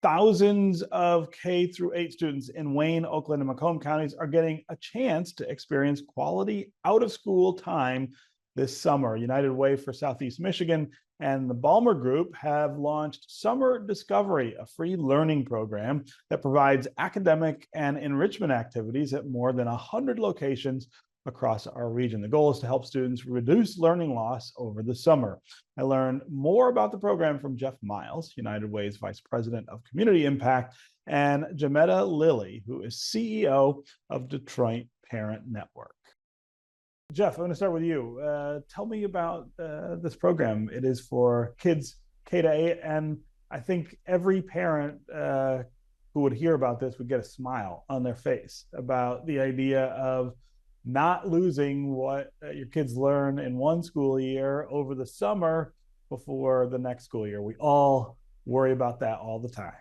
Thousands of K through 8 students in Wayne, Oakland, and Macomb counties are getting a chance to experience quality out of school time this summer. United Way for Southeast Michigan and the Ballmer Group have launched Summer Discovery, a free learning program that provides academic and enrichment activities at more than 100 locations across our region. The goal is to help students reduce learning loss over the summer. I learned more about the program from Jeff Miles, United Way's Vice President of Community Impact, and Jametta Lilly, who is CEO of Detroit Parent Network. Jeff, I'm going to start with you. Tell me about this program. It is for kids K to 8, and I think every parent who would hear about this would get a smile on their face about the idea of not losing what your kids learn in one school year over the summer before the next school year. We all worry about that all the time.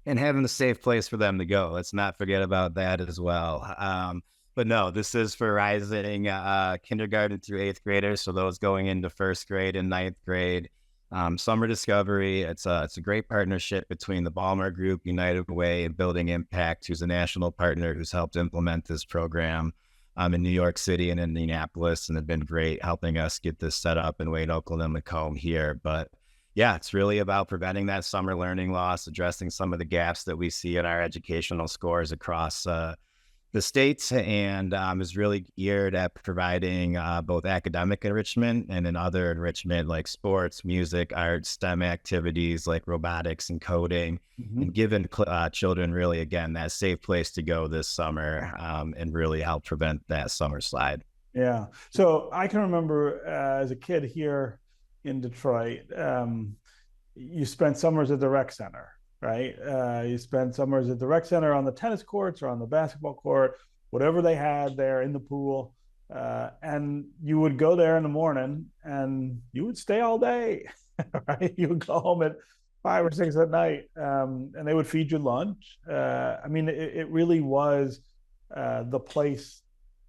And having a safe place for them to go. Let's not forget about that as well. But no, this is for rising kindergarten through 8th graders. So those going into 1st grade and 9th grade. Summer Discovery, it's a great partnership between the Ballmer Group, United Way, and Building Impact, who's a national partner who's helped implement this program in New York City and Indianapolis, and have been great helping us get this set up in Wayne, Oakland, and Macomb here. But yeah, it's really about preventing that summer learning loss, addressing some of the gaps that we see in our educational scores across the states, and is really geared at providing both academic enrichment and then other enrichment like sports, music, art, STEM activities like robotics and coding, and giving children really, again, that safe place to go this summer and really help prevent that summer slide. Yeah. So I can remember as a kid here in Detroit, you spent summers at the rec center. Right? You spend summers at the rec center on the tennis courts or on the basketball court, whatever they had there in the pool. And you would go there in the morning and you would stay all day, right? You would go home at 5 or 6 at night and they would feed you lunch. I mean, it really was the place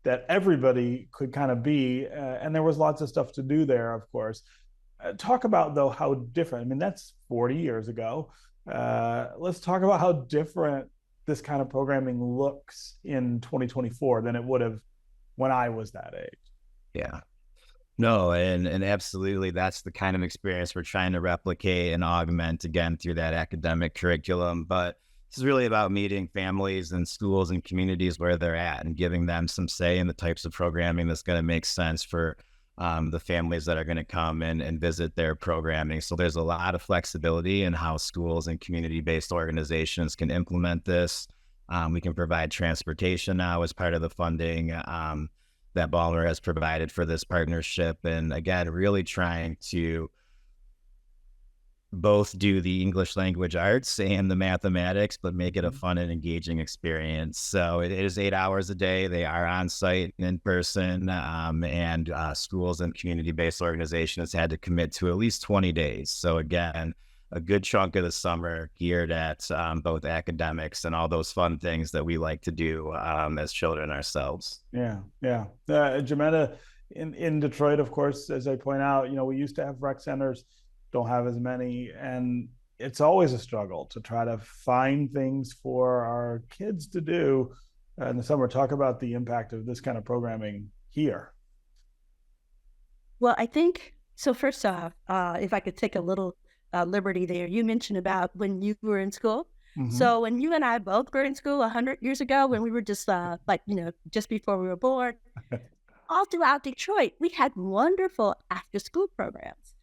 that everybody could kind of be. And there was lots of stuff to do there, of course. Talk about, though, how different. I mean, that's 40 years ago. Let's talk about how different this kind of programming looks in 2024 than it would have when I was that age. Yeah. No, and absolutely, that's the kind of experience we're trying to replicate and augment again through that academic curriculum. But this is really about meeting families and schools and communities where they're at and giving them some say in the types of programming that's going to make sense for the families that are going to come and visit their programming. So there's a lot of flexibility in how schools and community-based organizations can implement this. We can provide transportation now as part of the funding that Ballmer has provided for this partnership. And again, really trying to both do the English language arts and the mathematics, but make it a fun and engaging experience. So it is 8 hours a day. They are on site in person, and schools and community-based organizations had to commit to at least 20 days. So again, a good chunk of the summer geared at both academics and all those fun things that we like to do as children ourselves. Yeah. Jametta, in Detroit, of course, as I point out, we used to have rec centers, don't have as many, and it's always a struggle to try to find things for our kids to do in the summer. Talk about the impact of this kind of programming here. Well, I think so. First off, if I could take a little liberty there, you mentioned about when you were in school. So when you and I both were in school 100 years ago, when we were just just before we were born, all throughout Detroit, we had wonderful after-school programs.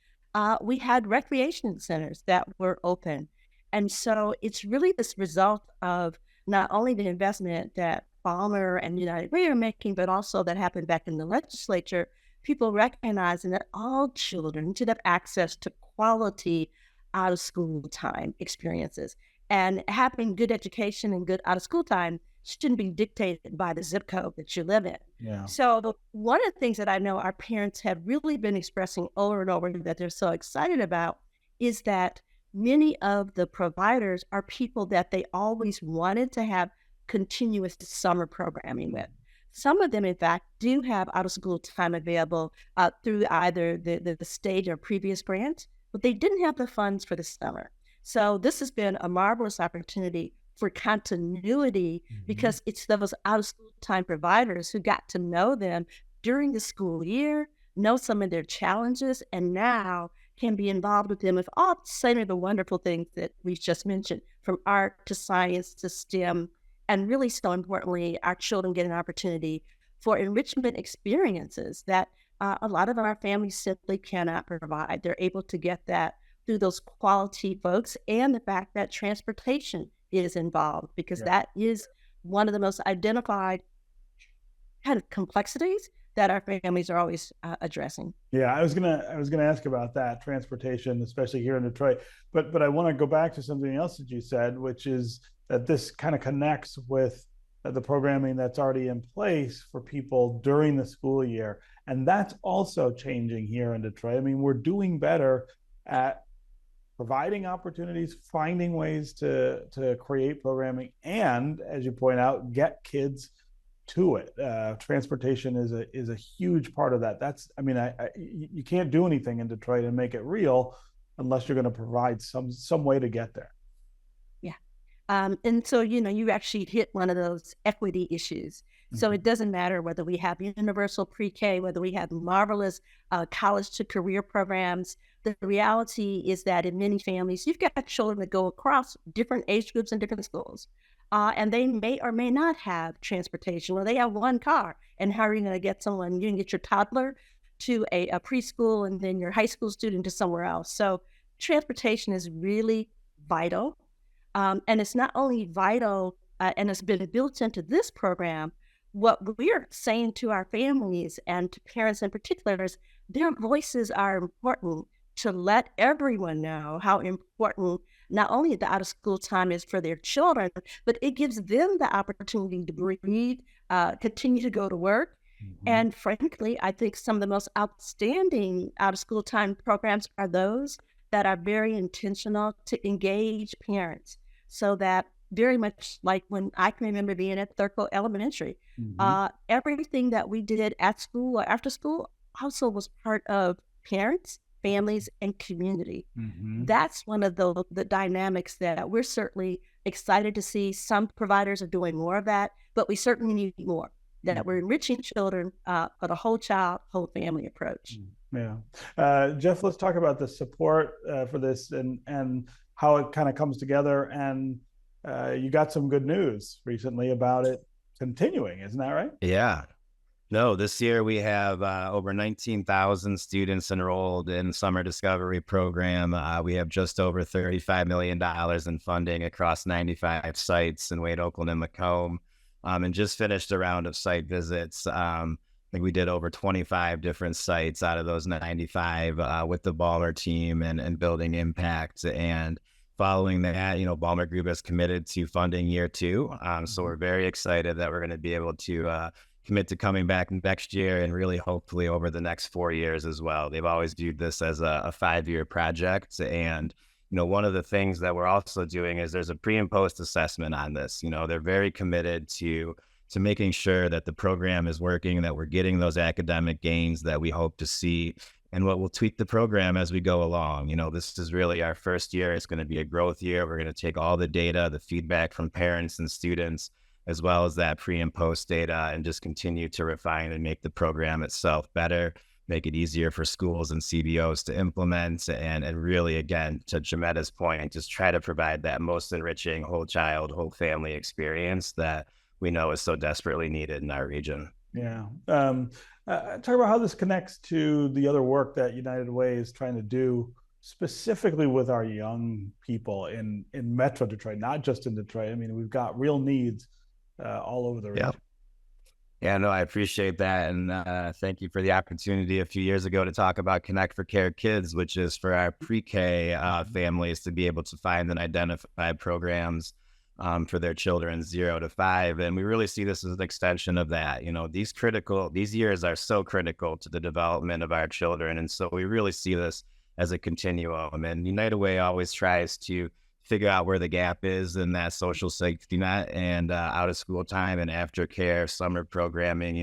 We had recreation centers that were open. And so it's really this result of not only the investment that Ballmer and United Way are making, but also that happened back in the legislature, people recognizing that all children should have access to quality out-of-school time experiences. And having good education and good out-of-school time shouldn't be dictated by the zip code that you live in. Yeah. So one of the things that I know our parents have really been expressing over and over that they're so excited about is that many of the providers are people that they always wanted to have continuous summer programming with. Some of them, in fact, do have out-of-school time available through either the state or previous grants, but they didn't have the funds for the summer. So this has been a marvelous opportunity for continuity because it's those out of school time providers who got to know them during the school year, know some of their challenges, and now can be involved with them with all some of the wonderful things that we've just mentioned, from art to science to STEM. And really, so importantly, our children get an opportunity for enrichment experiences that a lot of our families simply cannot provide. They're able to get that through those quality folks and the fact that transportation is involved, because that is one of the most identified kind of complexities that our families are always addressing. Yeah, I was gonna ask about that, transportation, especially here in Detroit. But I want to go back to something else that you said, which is that this kind of connects with the programming that's already in place for people during the school year, and that's also changing here in Detroit. I mean, we're doing better at providing opportunities, finding ways to create programming, and, as you point out, get kids to it. Transportation is a huge part of that. That's, I mean, you can't do anything in Detroit and make it real unless you're going to provide some way to get there. Yeah. And so, you actually hit one of those equity issues. So it doesn't matter whether we have universal pre-K, whether we have marvelous college to career programs. The reality is that in many families, you've got children that go across different age groups and different schools. And they may or may not have transportation, or they have one car. And how are you going to get someone? You can get your toddler to a preschool and then your high school student to somewhere else. So transportation is really vital. And it's not only vital, and it's been built into this program. What we're saying to our families and to parents in particular is their voices are important to let everyone know how important not only the out of school time is for their children, but it gives them the opportunity to breathe, continue to go to work. And frankly, I think some of the most outstanding out of school time programs are those that are very intentional to engage parents, so that very much like when I can remember being at Thurko Elementary, everything that we did at school or after school also was part of parents, families, and community. That's one of the dynamics that we're certainly excited to see. Some providers are doing more of that, but we certainly need more, that we're enriching children for the whole child, whole family approach. Yeah. Jeff, let's talk about the support for this and how it kind of comes together. And you got some good news recently about it continuing, isn't that right? Yeah. No, this year we have over 19,000 students enrolled in Summer Discovery Program. We have just over $35 million in funding across 95 sites in Wade, Oakland, and Macomb, and just finished a round of site visits. I think we did over 25 different sites out of those 95 with the Ballmer team and building impact. And following that, Ballmer Group is committed to funding year 2. So we're very excited that we're going to be able to commit to coming back next year and really hopefully over the next 4 years as well. They've always viewed this as a 5-year project. And, one of the things that we're also doing is there's a pre and post assessment on this. They're very committed to making sure that the program is working, that we're getting those academic gains that we hope to see. And what we'll tweak the program as we go along. This is really our first year. It's going to be a growth year. We're going to take all the data, the feedback from parents and students, as well as that pre and post data, and just continue to refine and make the program itself better, make it easier for schools and CBOs to implement, and really, again, to Jametta's point, just try to provide that most enriching whole child, whole family experience that we know is so desperately needed in our region. Yeah. Talk about how this connects to the other work that United Way is trying to do specifically with our young people in Metro Detroit, not just in Detroit. I mean, we've got real needs all over the region. Yeah, no, I appreciate that. And thank you for the opportunity a few years ago to talk about Connect for Care Kids, which is for our pre-K families to be able to find and identify programs for their children 0 to 5. And we really see this as an extension of that. These years are so critical to the development of our children. And so we really see this as a continuum. And United Way always tries to figure out where the gap is in that social safety net and out of school time and aftercare, summer programming.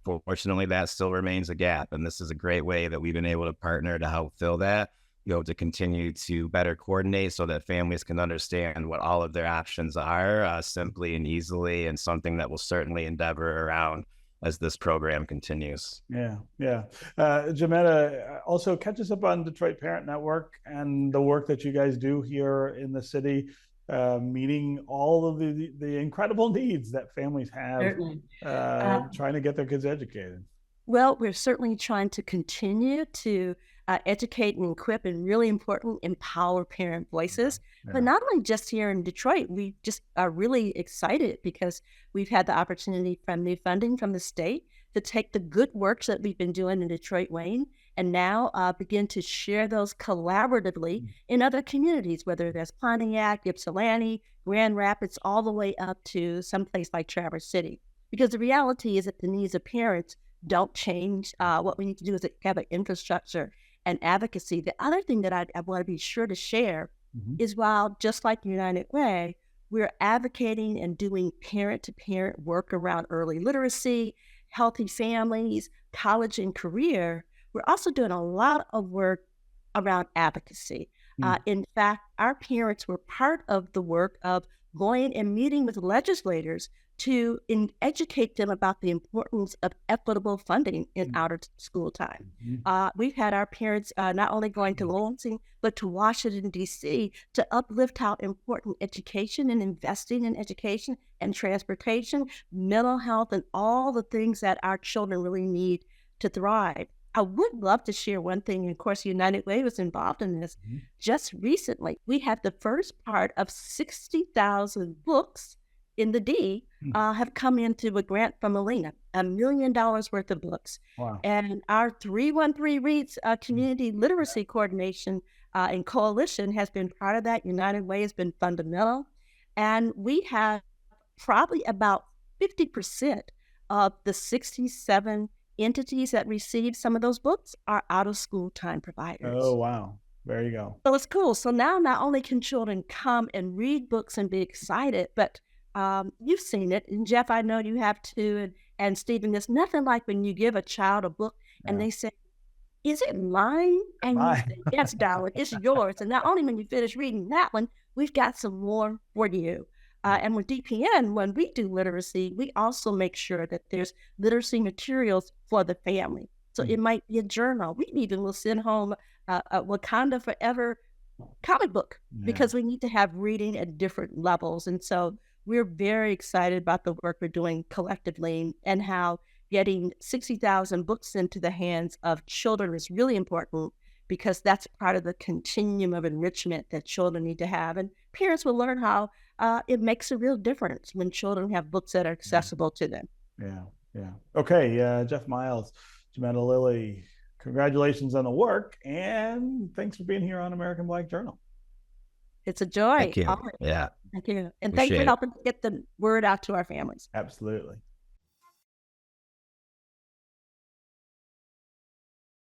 Fortunately, that still remains a gap. And this is a great way that we've been able to partner to help fill that. to continue to better coordinate so that families can understand what all of their options are simply and easily, and something that we'll certainly endeavor around as this program continues. Yeah. Jametta, also catch us up on Detroit Parent Network and the work that you guys do here in the city, meeting all of the incredible needs that families have, trying to get their kids educated. Well, we're certainly trying to continue to educate and equip, and really important, empower parent voices. But not only just here in Detroit, we just are really excited because we've had the opportunity from new funding from the state to take the good works that we've been doing in Detroit Wayne and now begin to share those collaboratively in other communities, whether that's Pontiac, Ypsilanti, Grand Rapids, all the way up to someplace like Traverse City. Because the reality is that the needs of parents don't change. What we need to do is have an infrastructure and advocacy. The other thing that I want to be sure to share is, while just like United Way, we're advocating and doing parent-to-parent work around early literacy, healthy families, college and career, we're also doing a lot of work around advocacy. In fact, our parents were part of the work of going and meeting with legislators to educate them about the importance of equitable funding in outer school time. We've had our parents not only going to Lansing, but to Washington, D.C. to uplift how important education and investing in education and transportation, mental health, and all the things that our children really need to thrive. I would love to share one thing, and of course, United Way was involved in this. Just recently, we had the first part of 60,000 books in the D have come into a grant from Alina, $1 million worth of books. Wow. And our 313 Reads Community Literacy Coordination and Coalition has been part of that. United Way has been fundamental. And we have probably about 50% of the 67 entities that receive some of those books are out of school time providers. Oh, wow. There you go. So it's cool. So now not only can children come and read books and be excited, but you've seen it. And Jeff, I know you have too. And Stephen, there's nothing like when you give a child a book and they say, "Is it mine?" And you say, "Yes, darling, it's yours." And not only when you finish reading that one, we've got some more for you. And with DPN, when we do literacy, we also make sure that there's literacy materials for the family. So it might be a journal. We even will send home a Wakanda Forever comic book because we need to have reading at different levels. And so we're very excited about the work we're doing collectively, and how getting 60,000 books into the hands of children is really important, because that's part of the continuum of enrichment that children need to have. And parents will learn how it makes a real difference when children have books that are accessible to them. Yeah. Okay, Jeff Miles, Jametta, Lilly, congratulations on the work, and thanks for being here on American Black Journal. It's a joy. Thank you. Always. Yeah. Thank you. And thanks for helping get the word out to our families. Absolutely.